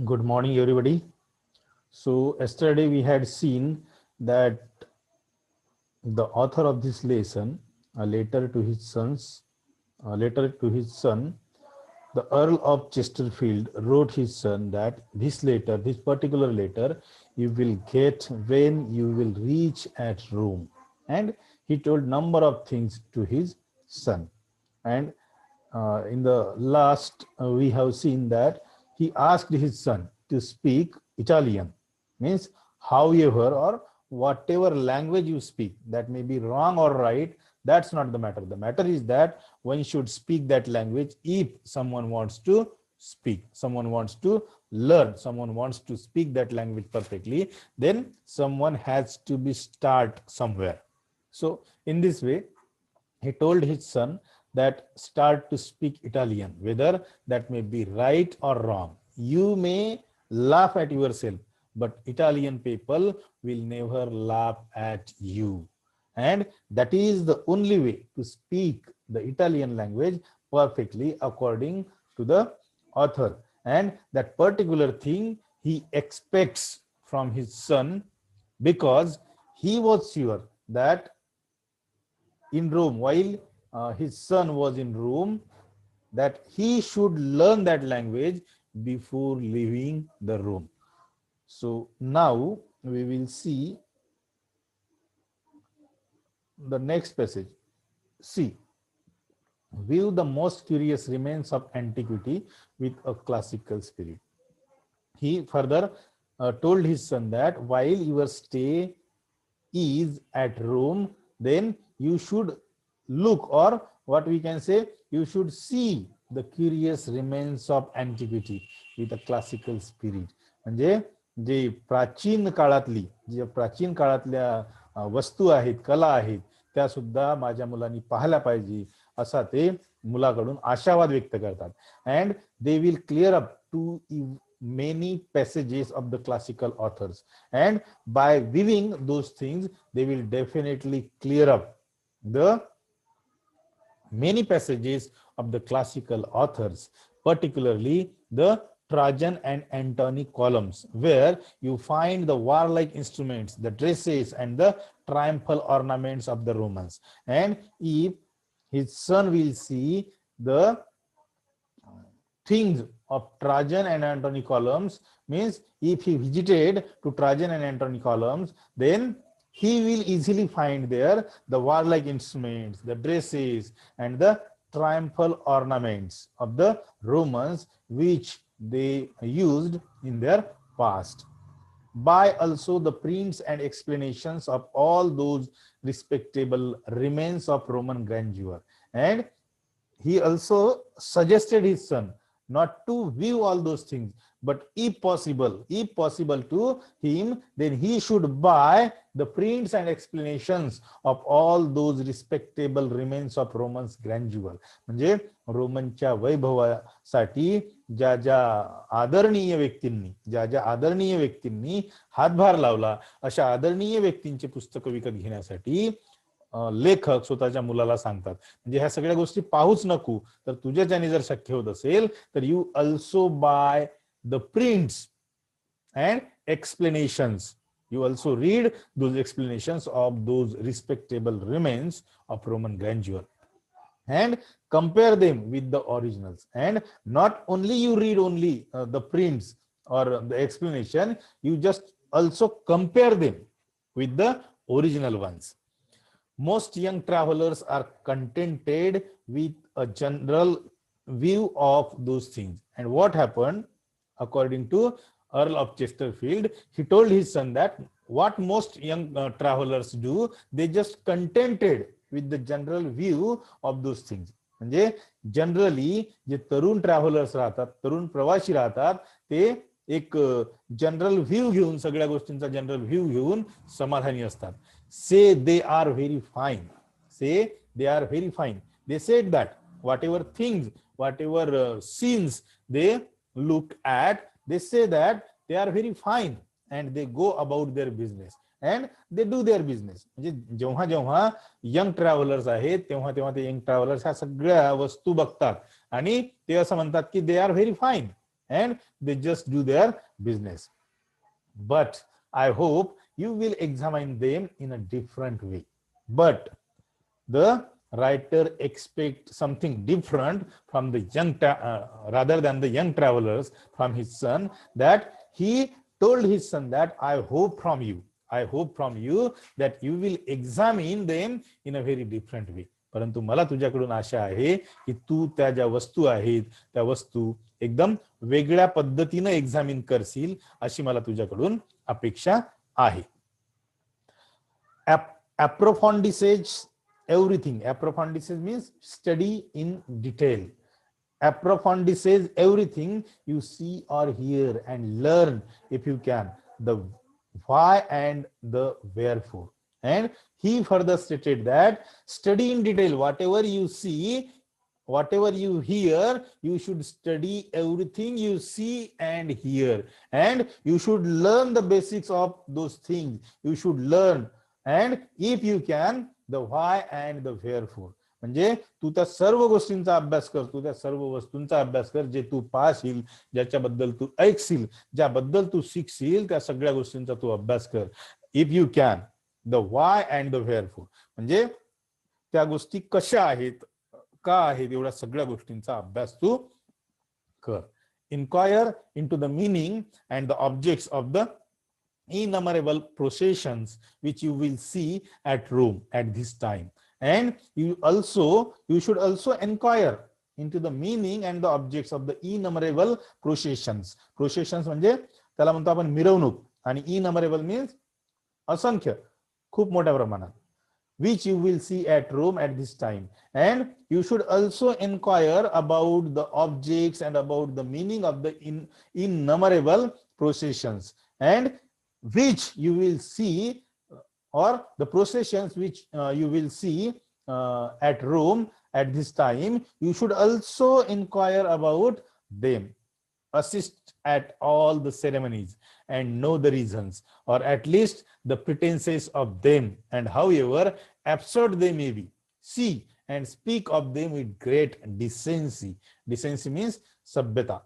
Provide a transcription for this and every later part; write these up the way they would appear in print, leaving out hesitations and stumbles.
Good morning, everybody. So, yesterday we had seen that the author of this lesson, a letter to his sons, a letter to his son, the Earl of Chesterfield wrote his son that this letter, this particular letter, you will get when you will reach at Rome. And he told number of things to his son. And in the last, we have seen that he asked his son to speak Italian, means however or whatever language you speak, that may be wrong or right, that's not the matter. The matter is that one should speak that language if someone wants to speak, someone wants to learn, someone wants to speak that language perfectly, then someone has to be start somewhere. So in this way, he told his son that start to speak Italian, whether that may be right or wrong. You may laugh at yourself, but Italian people will never laugh at you. And that is the only way to speak the Italian language perfectly according to the author. And that particular thing he expects from his son because he was sure that in Rome, while his son was in Rome, that he should learn that language before leaving the Rome. So now we will see the next passage. See, view the most curious remains of antiquity with a classical spirit. He further told his son that while your stay is at Rome, then you should look, or what we can say, you should see the curious remains of antiquity with a classical spirit. म्हणजे जे प्राचीन काळातली, जे प्राचीन काळातल्या वस्तू आहेत, कला आहेत, त्या सुद्धा माझ्या मुलांनी पाहायला पाहिजे असा ते मुलाकडून आशावाद व्यक्त करतात. And they will clear up to many passages of the classical authors, and by viewing those things they will definitely clear up the many passages of the classical authors, particularly the Trajan and Antony columns, where you find the warlike instruments, the dresses, and the triumphal ornaments of the Romans. And if his son will see the things of Trajan and Antony columns, means if he visited to Trajan and Antony columns, then he will easily find there the warlike instruments, the dresses, and the triumphal ornaments of the Romans, which they used in their past. By also the prints and explanations of all those respectable remains of Roman grandeur. And he also suggested his son not to view all those things, but if possible to him, then he should buy the prints and explanations of all those respectable remains of Romans grandeur. म्हणजे रोमनच्या वैभवासाठी ज्या ज्या आदरणीय व्यक्तींनी हातभार लावला, अशा आदरणीय व्यक्तींचे पुस्तक विकत घेण्यासाठी लेखक स्वतःच्या मुलाला सांगतात. म्हणजे ह्या सगळ्या गोष्टी पाहूच नको, तर तुझ्याच्याने जर शक्य होत असेल तर you also buy the prints and explanations, you also read those explanations of those respectable remains of Roman grandeur and compare them with the originals. And not only you read only the prints or the explanation, you just also compare them with the original ones. Most young travelers are contented with a general view of those things. And what happened, according to Earl of Chesterfield, he told his son that what most young travelers do, they just contented with the general view of those things. म्हणजे generally जे तरुण travellers राहतात, तरुण प्रवासी राहतात, ते एक general view घेऊन, सगळ्या गोष्टींचा general view घेऊन समाधानी असतात. Say they are very fine. They said that whatever things, whatever scenes they look at, they say that they are very fine, and they go about their business and they do their business. म्हणजे जेव्हा जेव्हा young travellers आहेत, तेव्हा तेव्हा ते young travellers ह्या सगळ्या वस्तू बघतात आणि ते असं म्हणतात की they are very fine. and they just do their business. But I hope you will examine them in a different way. But the writer expects something different from the rather than the young travelers from his son, that he told his son that I hope from you that you will examine them in a very different way. परंतु मला तुझ्याकडून आशा आहे की तू त्या ज्या वस्तू आहेत त्या वस्तू एकदम वेगळ्या पद्धतीने एक्झामिन करशील अशी मला तुझ्याकडून अपेक्षा आहे. Approfondissage everything. Approfondissage means study in detail. Approfondissage everything you see or hear and learn, if you can, the why and the wherefore. And he further stated that study in detail whatever you see, whatever you hear, you should study everything you see and hear, and you should learn the basics of those things. You should learn, and if you can, the why and the wherefore. म्हणजे तू त्या सर्व गोष्टींचा अभ्यास कर, तू त्या सर्व वस्तूंचा अभ्यास कर जे तू पाहशील, ज्याच्याबद्दल तू ऐकशील, ज्याबद्दल तू शिकशील, त्या सगळ्या गोष्टींचा तू अभ्यास कर. If you can, the why and the wherefore, म्हणजे त्या गोष्टी कशा आहेत, का आहेत, एवढ्या सगळ्या गोष्टींचा अभ्यास तू कर. Inquire into the meaning and the objects of the innumerable processions which you will see at Rome at this time, and you should also inquire into the meaning and the objects of the innumerable processions. Processions म्हणजे त्याला म्हणतो आपण मिरवणूक, आणि innumerable means असंख्य, खूप मोठ्या प्रमाणात, which you will see at Rome at this time, and you should also inquire about the objects and about the meaning of the innumerable processions, and which you will see, or the processions which you will see at Rome at this time. You should also inquire about them, assist at all the ceremonies and know the reasons, or at least the pretenses of them, and however absurd they may be, see and speak of them with great decency. Decency means sabhyata.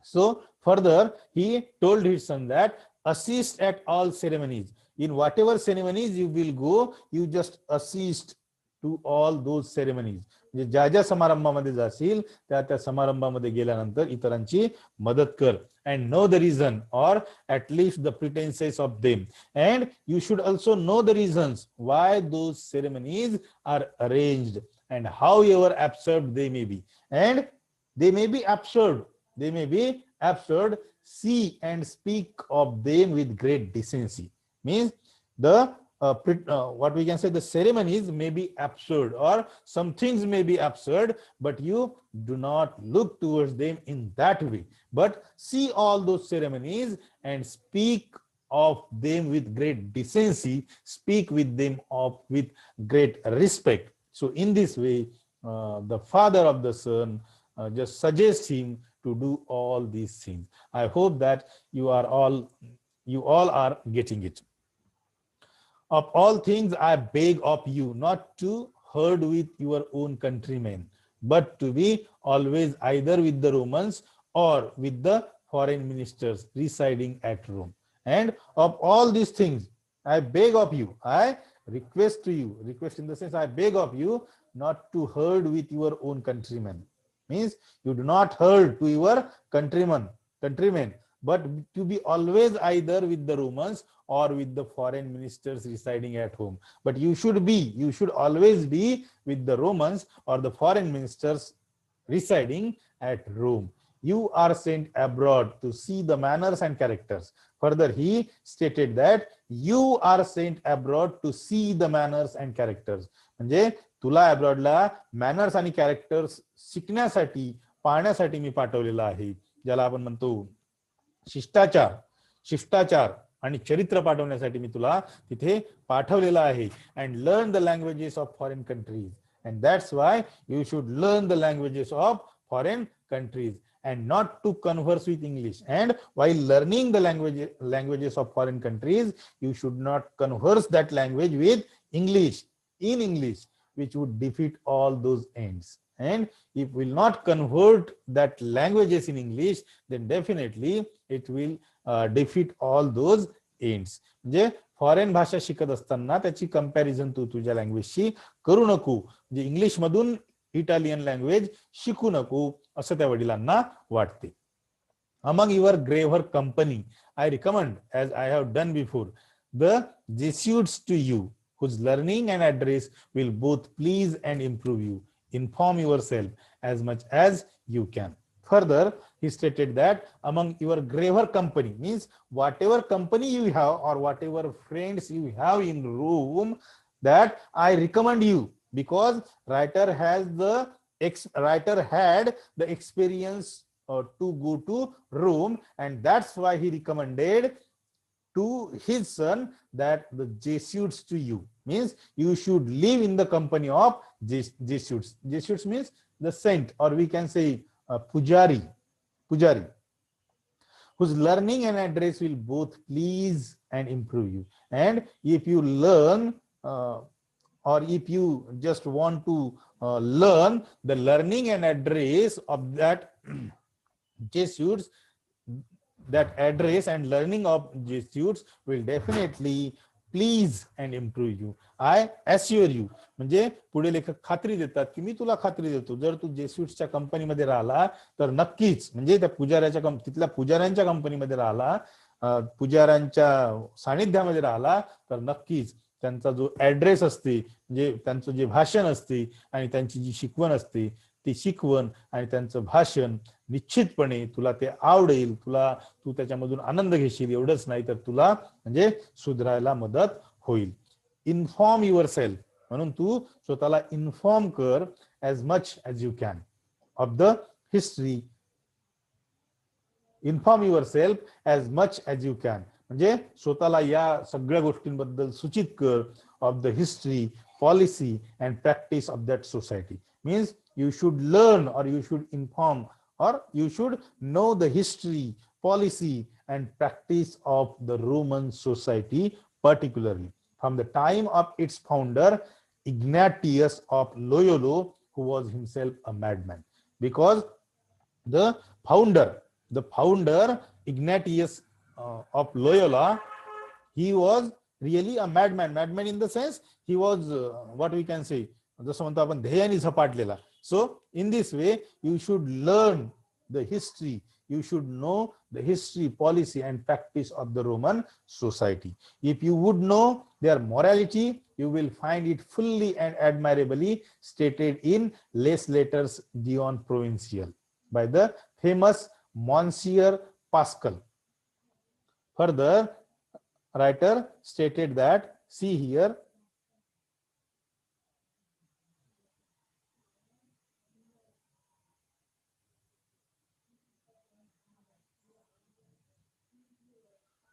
So further he told his son that assist at all ceremonies. In whatever ceremonies you will go, you just assist to all those ceremonies. म्हणजे ज्या ज्या समारंभामध्ये जाशील त्या त्या समारंभामध्ये गेल्यानंतर इतरांची मदत कर. And know the reason, or at least the pretenses of them. And you should also know the reasons why those ceremonies are arranged, and however absurd they may be. And they may be absurd. They may be absurd. See and speak of them with great decency. Means the what we can say, the ceremonies may be absurd, or some things may be absurd, but you do not look towards them in that way, but see all those ceremonies and speak of them with great decency, speak with them with great respect. So in this way, the father of the son just suggests him to do all these things. I hope that you all are getting it. Of all things, I beg of you not to herd with your own countrymen, but to be always either with the Romans or with the foreign ministers residing at Rome. And of all these things, I beg of you, I request to you, request in the sense I beg of you not to herd with your own countrymen. Means you do not herd to your countrymen, but to be always either with the Romans or with the foreign ministers residing at home. But you should always be with the Romans or the foreign ministers residing at Rome. You are sent abroad to see the manners and characters. Further, he stated that you are sent abroad to see the manners and characters. म्हणजे तुला अब्रॉडला manners आणि characters शिकण्यासाठी, पाहण्यासाठी मी पाठवलेला आहे, ज्याला आपण म्हणतो शिष्टाचार आणि चरित्र पाठवण्यासाठी मी तुला तिथे पाठवलेला आहे. And learn the languages of foreign countries, and that's why you should learn the languages of foreign countries and not to converse with English. And while learning the languages of foreign countries, you should not converse that language with English, in English, which would defeat all those ends. and if will not convert that languages in English, then definitely it will defeat all those ends. म्हणजे foreign भाषा शिकत असताना त्याची comparison तू तुझ्या लँग्वेजशी करू नको, म्हणजे इंग्लिश मधून इटालियन लँग्वेज शिकू नको असं त्या वडिलांना वाटते. Among your graver company, I recommend, as I have done before, the Jesuits to you, whose learning and address will both please and improve you. Inform yourself as much as you can. Further, he stated that among your graver company, means whatever company you have or whatever friends you have in room, that I recommend you, because writer had the experience to go to Rome, and that's why he recommended to his son that the Jesuits to you, means you should live in the company of Jesuits. Jesuits means the saint, or we can say pujari, whose learning and address will both please and improve you. And if you learn or if you just want to learn the learning and address of that Jesuits, that address and learning of Jesuits will definitely please and improve you. I assure you. म्हणजे पुढे लेखक खात्री देतात की मी तुला खात्री देतो, जर तू जेस्युट्सच्या कंपनीमध्ये राहिला तर नक्कीच, म्हणजे त्या पुजाऱ्याच्या तिथल्या पुजाऱ्यांच्या कंपनीमध्ये राहिला, पुजाऱ्यांच्या सानिध्यामध्ये राहिला तर नक्कीच त्यांचा जो ऍड्रेस असते, म्हणजे त्यांचं जे भाषण असते आणि त्यांची जी शिकवण असते, ती शिकवण आणि त्यांचं भाषण निश्चितपणे तुला ते आवडेल, तू त्याच्यामधून आनंद घेशील. एवढंच नाही तर तुला म्हणजे सुधारायला मदत होईल. इन्फॉर्म युअर सेल्फ, म्हणून तू स्वतःला इन्फॉर्म कर as much as you can of the history. Inform your self as much as you can, म्हणजे स्वतःला या सगळ्या गोष्टींबद्दल सूचित कर of the history, policy and practice of that society. Means you should learn or you should inform or you should know the history, policy and practice of the Roman society, particularly from the time of its founder Ignatius of Loyola, who was himself a madman. Because the founder Ignatius of Loyola, he was really a madman in the sense he was what we can say, जसं म्हणतो आपण ध्येयाने झपाटलेला. So in this way you should learn the history, you should know the history, policy and practice of the Roman society. If you would know their morality, you will find it fully and admirably stated in Les Letters Dion Provincial by the famous Monsieur Pascal. Further, writer stated that, see here,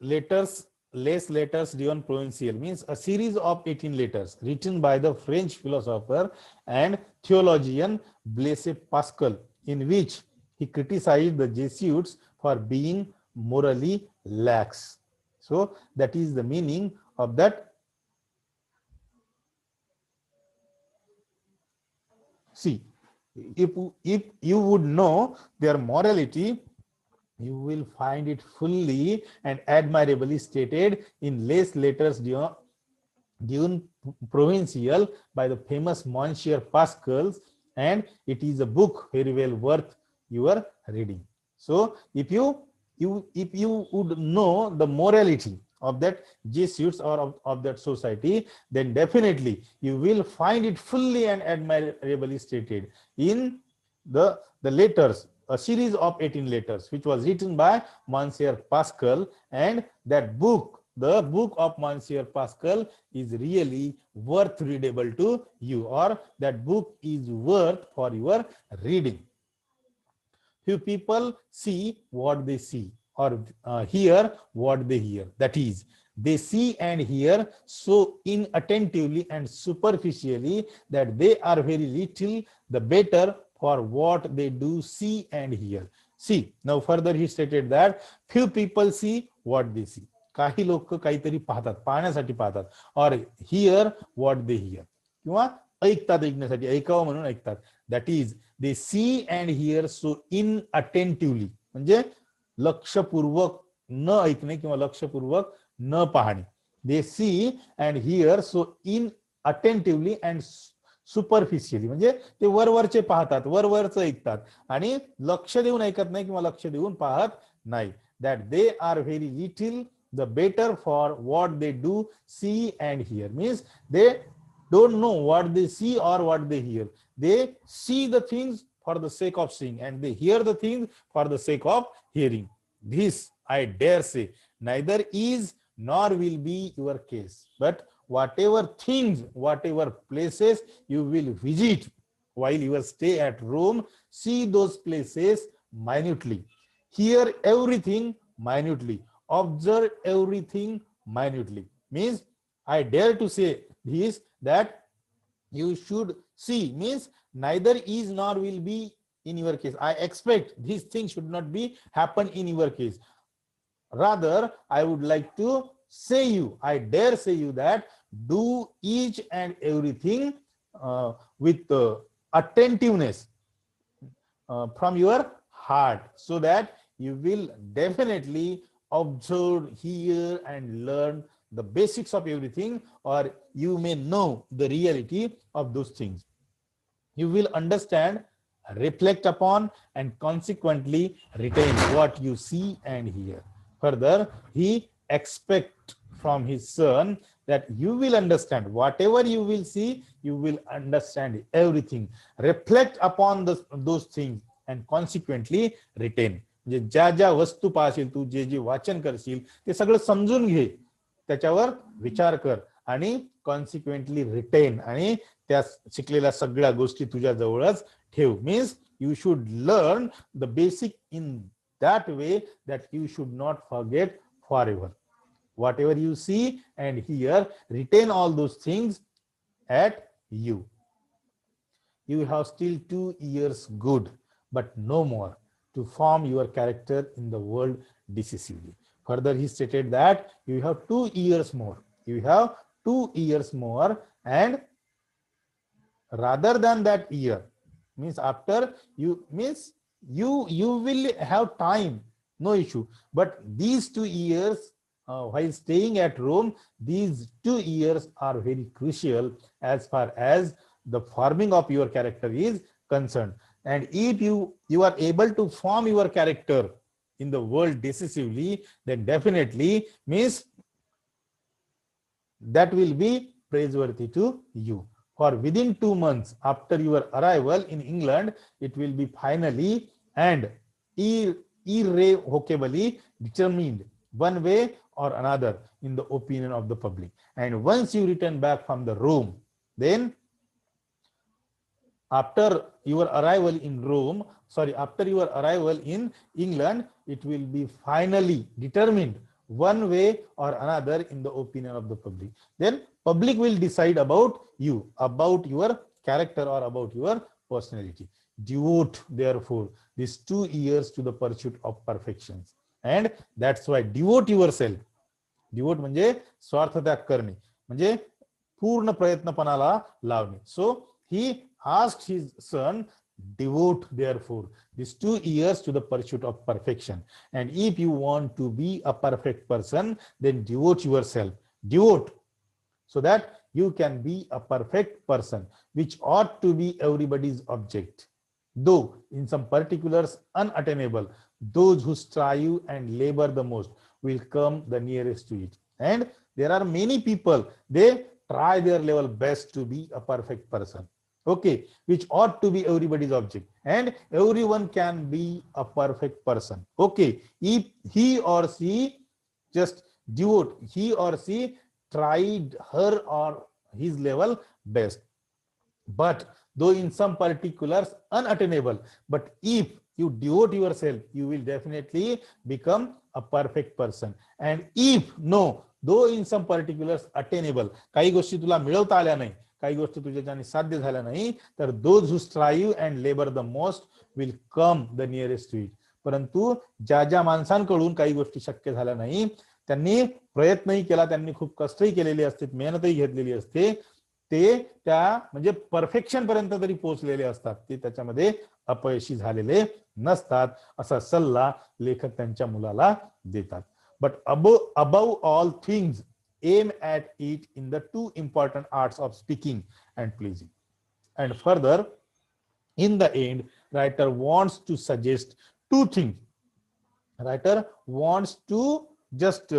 Les Letters Dion Provincial means a series of 18 letters written by the French philosopher and theologian Blaise Pascal, in which he criticized the Jesuits for being morally lax. So that is the meaning of that. See, if you would know their morality, you will find it fully and admirably stated in Les Letters Dion Provincial by the famous Monsieur Pascal, and it is a book very well worth your reading. So if you would know the morality of that Jesuits or of that society, then definitely you will find it fully and admirably stated in the letters, a series of 18 letters which was written by Monsieur Pascal, and that book, the book of Monsieur Pascal, is really worth readable to you, or that book is worth for your reading. Few people see what they see or hear what they hear, that is, they see and hear so inattentively and superficially that they are very little the better for what they do see and hear. See, now further he stated that few people see what they see. काही लोक काहीतरी पाहतात, पाहण्यासाठी पाहतात, or hear what they hear, किंवा ऐकतात, ऐकण्यासाठी, ऐकावं म्हणून ऐकतात. That is, they see and hear so inattentively. म्हणजे लक्षपूर्वक न ऐकणे किंवा लक्षपूर्वक न पाहणे. They see and hear so inattentively and superficially. म्हणजे ते वरवरचे पाहतात, वरवरच ऐकतात आणि लक्ष देऊन ऐकत नाही किंवा लक्ष देऊन पाहत नाही. That they are very little the better for what they do see and hear. Means they don't know what they see or what they hear. They see the things for the sake of seeing and they hear the things for the sake of hearing. This, I dare say, neither is nor will be your case. But whatever things, whatever places you will visit while you stay at Rome, see those places minutely. Hear everything minutely. Observe everything minutely. Means, I dare to say this, that you should see. Means, neither is nor will be in your case. I expect these things should not be happen in your case. Rather, I would like to say you, I dare say you that do each and everything with attentiveness from your heart, so that you will definitely observe, hear and learn the basics of everything, or you may know the reality of those things. You will understand, reflect upon and consequently retain what you see and hear. Further, he expects from his son that you will understand whatever you will see, you will understand everything, reflect upon those things and consequently retain. म्हणजे ज्या ज्या वस्तू पाहशील तू, जे जे वाचन करशील ते सगळं समजून घे, त्याच्यावर विचार कर आणि कॉन्सिक्वेंटली रिटेन, आणि त्या शिकलेल्या सगळ्या गोष्टी तुझ्या जवळच ठेव. Means you should learn the basic in that way that you should not forget forever. Whatever you see and hear, retain all those things at you. You have still 2 years good, but no more, to form your character in the world decisively. Further, he stated that you have 2 years more. You have 2 years more, and rather than that year, means after you, means you will have time, no issue. But these 2 years while staying at Rome, these 2 years are very crucial as far as the forming of your character is concerned. And if you are able to form your character in the world decisively, then definitely means that will be praiseworthy to you. For within 2 months after your arrival in England, it will be finally and irrevocably determined one way or another in the opinion of the public. And once you return back from the Rome, then after your arrival in Rome, after your arrival in England, it will be finally determined one way or another in the opinion of the public. Then public will decide about you, about your character or about your personality. Devote therefore these 2 years to the pursuit of perfections. And that's why devote yourself. Devote म्हणजे स्वार्थ त्याग करणे, म्हणजे पूर्ण प्रयत्नपणाला लावणे. So he asked his son, devote therefore these 2 years to the pursuit of perfection. And if you want to be a perfect person, then devote yourself. Devote, so that you can be a perfect person, which ought to be everybody's object. Though in some particulars unattainable, those who strive and labor the most will come the nearest to it. And there are many people, they try their level best to be a perfect person, okay, which ought to be everybody's object, and everyone can be a perfect person, okay, if he or she just devote, he or she tried her or his level best. But though in some particulars unattainable, but if you devote yourself, you will definitely become a perfect person. And if no, though in some particulars attainable, काही गोष्टी तुला मिळवता आल्या नाही, काही गोष्टी तुझ्याने साध्य झाल्या नाही, तर those who strive and labor the most will come the nearest to it. परंतु ज्या ज्या माणसांकडून काही गोष्टी शक्य झाल्या नाही, त्यांनी प्रयत्नही केला, त्यांनी खूप कष्टही केलेले असते, मेहनतही घेतलेली असते, ते त्या म्हणजे परफेक्शन पर्यंत तरी पोहोचलेले असतात, ते त्याच्यामध्ये अपयशी झालेले नसतात, असा सल्ला लेखक त्यांच्या मुलाला देतात. But above all things aim at it in the two important arts of speaking and pleasing. And further, in the end, writer wants to suggest two things. Writer wants to just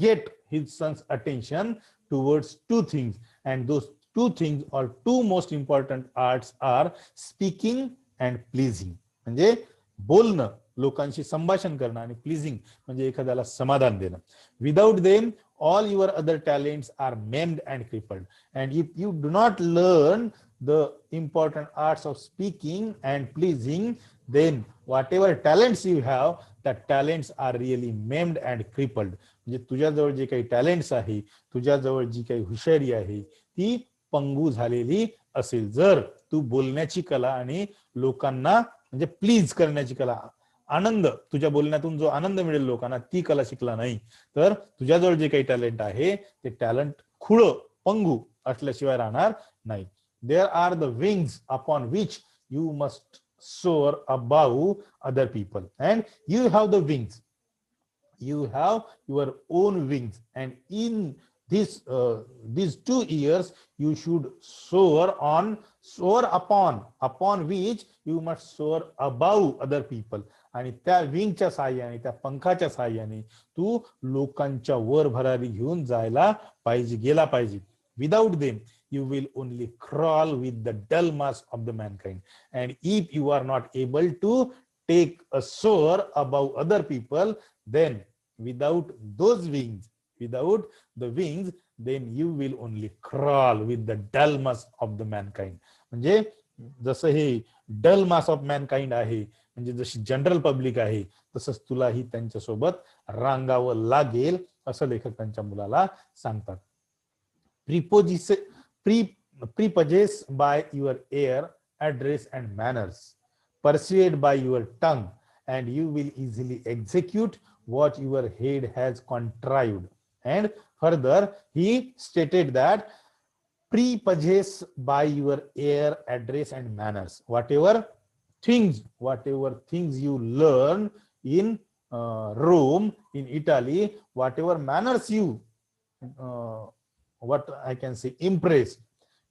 get his son's attention towards two things, and those two things or two most important arts are speaking and pleasing. म्हणजे बोलणं, लोकांशी संभाषण करणं, आणि pleasing म्हणजे एखाद्याला समाधान देणं. Without them all your other talents are maimed and crippled. And if you do not learn the important arts of speaking and pleasing, then whatever talents you have, that talents are really maimed and crippled. म्हणजे तुझ्याजवळ जे काही talents आहे, तुझ्याजवळ जी काही हुशारी आहे, ती पंगू झालेली असेल, जर तू बोलण्याची कला आणि लोकांना म्हणजे प्लीज करण्याची कला, आनंद, तुझ्या बोलण्यातून जो आनंद मिळेल लोकांना, ती कला शिकला नाही, तर तुझ्याजवळ जे काही टॅलेंट आहे ते टॅलेंट खुळं, पंगू असल्याशिवाय राहणार नाही. There are the wings upon which you must soar above other people, and you have the wings, you have your own wings, and in these 2 years you should soar upon which you must soar above other people. आणि त्या विंगच्या साहाय्याने, त्या पंखाच्या साहाय्याने तू लोकांच्या वर भरारी घेऊन जायला पाहिजे, गेला पाहिजे. Without them you will only crawl with the dull mass of the mankind. And if you are not able to take a soar above other people, then without those wings, without the wings, then you will only crawl with the dull mass of the mankind. म्हणजे जसं हे डल mass of Mankind आहे, म्हणजे जशी general public आहे, तसंच तुलाही त्यांच्यासोबत रांगावं लागेल, असं लेखक त्यांच्या मुलाला सांगतात. Prepossess by your air, address and manners, persuade by your tongue, and you will easily execute what your head has contrived. And further, he stated that prepossess by your air, address and manners. Whatever things you learn in Rome, in Italy, whatever manners you what I can say impress,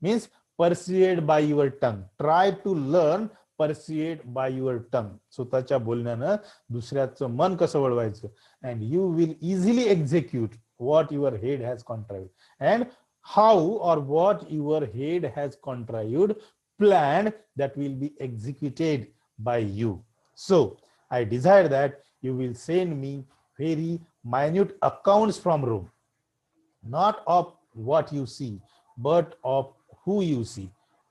means persuade by your tongue. Try to learn persuade by your tongue. स्वतःच्या बोलण्यानं दुसऱ्याचं मन कसं वळवायचं. And you will easily execute what your head has contrived. And how or what your head has contrived, planned, that will be executed by you. So I desire that you will send me very minute accounts from Rome, not of what you see, but of who you see,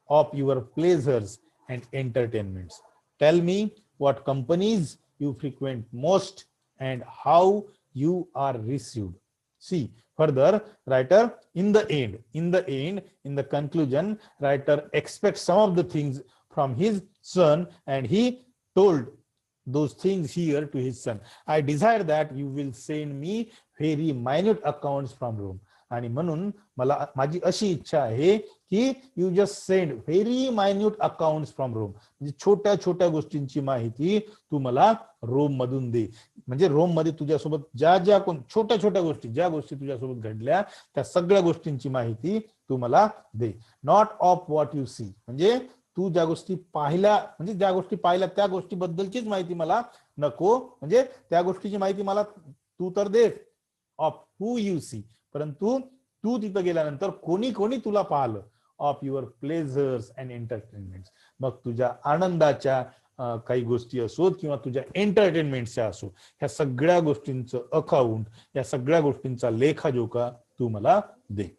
of your pleasures and entertainments. Tell me what companies you frequent most and how you are received. See, further, writer in the conclusion, writer expects some of the things from his son, and he told those things here to his son. I desire that you will send me very minute accounts from Rome. आणि म्हणून माझी अशी इच्छा आहे की you just send very minute accounts from Rome, म्हणजे छोट्या छोट्या गोष्टींची माहिती तू मला रोम मधून दे. म्हणजे रोम मध्ये तुझ्यासोबत ज्या छोट्या छोट्या गोष्टी, ज्या गोष्टी तुझ्यासोबत घडल्या, त्या सगळ्या गोष्टींची माहिती तू मला दे. Not of what you see, म्हणजे तू ज्या गोष्टी पाहिल्या, म्हणजे ज्या गोष्टी पाहिल्या त्या गोष्टीबद्दलचीच माहिती मला नको, म्हणजे त्या गोष्टीची माहिती मला तू तर दे. ऑफ हू यू सी, परंतु तू तिथं गेल्यानंतर कोणी कोणी तुला पाहिलं. Of your pleasures and entertainments, मग तुझ्या आनंदाच्या काही गोष्टी असोत किंवा तुझ्या एंटरटेनमेंटच्या असो, ह्या सगळ्या गोष्टींचं अकाउंट, या सगळ्या गोष्टींचा लेखाजोखा तू मला दे.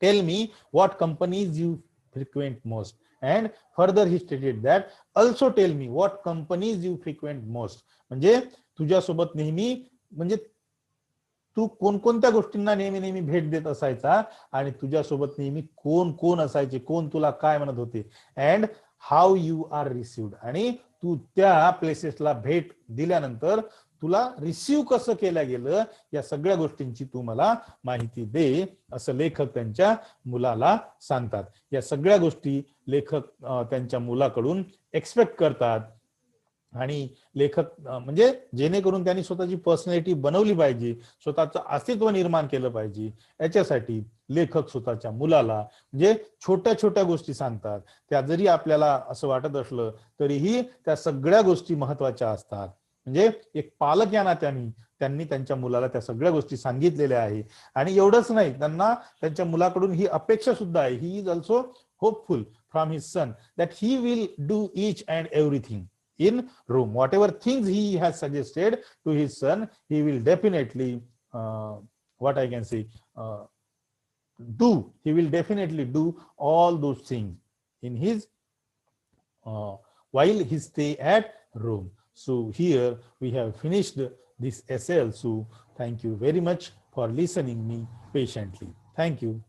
Tell me what companies you frequent most. And further he stated that also tell me what companies you frequent most. म्हणजे तुझ्यासोबत नेहमी, म्हणजे तू कोणकोणत्या गोष्टींना नेहमी नेहमी भेट देत असायचा आणि तुझ्यासोबत नेहमी कोण कोण असायचे, कोण तुला काय म्हणत होते. And how you are received, आणि तू त्या प्लेसेसला भेट दिल्यानंतर तुला रिसीव्ह कसं केलं गेलं या सगळ्या गोष्टींची तू मला माहिती दे, असं लेखक त्यांच्या मुलाला सांगतात. या सगळ्या गोष्टी लेखक त्यांच्या मुलाकडून एक्सपेक्ट करतात. आणि लेखक म्हणजे जेणेकरून त्यांनी स्वतःची पर्सनॅलिटी बनवली पाहिजे, स्वतःचं अस्तित्व निर्माण केलं पाहिजे, याच्यासाठी लेखक स्वतःच्या मुलाला म्हणजे छोट्या छोट्या गोष्टी सांगतात. त्या जरी आपल्याला असं वाटत असलं तरीही त्या सगळ्या गोष्टी महत्वाच्या असतात. म्हणजे एक पालक या नात्याने त्यांनी त्यांच्या मुलाला त्या सगळ्या गोष्टी सांगितलेल्या आहे. आणि एवढंच नाही, त्यांना त्यांच्या मुलाकडून ही अपेक्षा सुद्धा आहे, he is also hopeful from his son that he will do each and everything in Rome. Whatever things he has suggested to his son, he will definitely, what I can say, do. He will definitely do all those things in his while he stay at Rome. So here we have finished this essay also. Thank you very much for listening me patiently. Thank you.